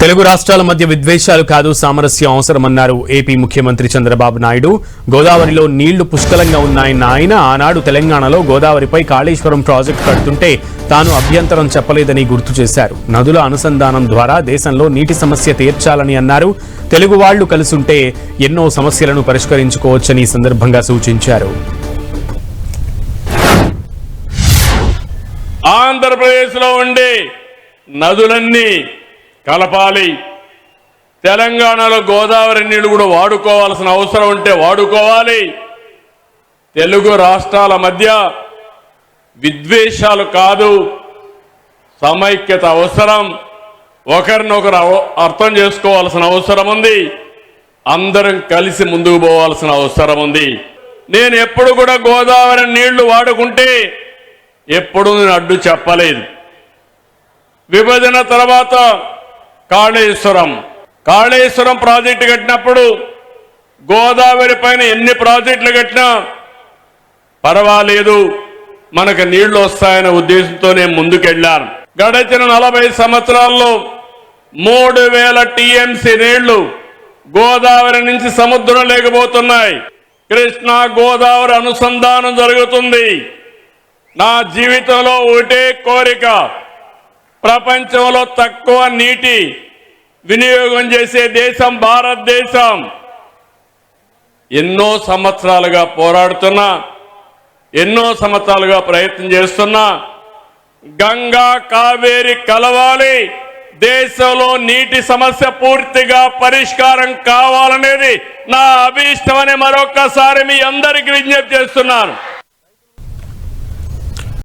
తెలుగు రాష్ట్రాల మధ్య విద్వేషాలు కాదు సామరస్యం అవసరమన్నారు ఏపీ ముఖ్యమంత్రి చంద్రబాబు నాయుడు. గోదావరిలో నీళ్లు పుష్కలంగా ఉన్నాయన్న ఆయన ఆనాడు తెలంగాణలో గోదావరిపై కాళేశ్వరం ప్రాజెక్టు కడుతుంటే తాను అభ్యంతరం చెప్పలేదని గుర్తు చేశారు. నదుల అనుసంధానం ద్వారా దేశంలో నీటి సమస్య తీర్చాలని అన్నారు. తెలుగు వాళ్లు కలిసుంటే ఎన్నో సమస్యలను పరిష్కరించుకోవచ్చని ఈ సందర్భంగా సూచించారు. ఆంధ్రప్రదేశ్లో ఉండే నదులన్నీ కలపాలి. తెలంగాణలో గోదావరి నీళ్లు కూడా వాడుకోవాల్సిన అవసరం ఉంటే వాడుకోవాలి. తెలుగు రాష్ట్రాల మధ్య విద్వేషాలు కాదు, సమైక్యత అవసరం. ఒకరినొకరు అర్థం చేసుకోవాల్సిన అవసరం ఉంది. అందరం కలిసి ముందుకు పోవాల్సిన అవసరం ఉంది. నేను ఎప్పుడు కూడా గోదావరి నీళ్లు వాడుకుంటే ఎప్పుడు నేను అడ్డు చెప్పలేదు. విభజన తర్వాత కాళేశ్వరం ప్రాజెక్టు కట్టినప్పుడు గోదావరి పైన ఎన్ని ప్రాజెక్టులు కట్టినా పర్వాలేదు, మనకు నీళ్లు వస్తాయనే ఉద్దేశంతో నేను ముందుకెళ్లాను. గడిచిన 40 సంవత్సరాల్లో 3000 టీఎంసీ నీళ్లు గోదావరి నుంచి సముద్రం లేకపోతున్నాయి. కృష్ణా గోదావరి అనుసంధానం జరుగుతుంది. నా జీవితంలో ఒకటే కోరిక, ప్రపంచంలో తక్కువ నీటి వినియోగం చేసే దేశం భారతదేశం. ఎన్నో సంవత్సరాలుగా పోరాడుతున్నా, ఎన్నో సంవత్సరాలుగా ప్రయత్నం చేస్తున్నా, గంగా కావేరి కలవాలి, దేశంలో నీటి సమస్య పూర్తిగా పరిష్కారం కావాలనేది నా అభీష్టమని మరొక్కసారి మీ అందరికీ విజ్ఞప్తి చేస్తున్నాను.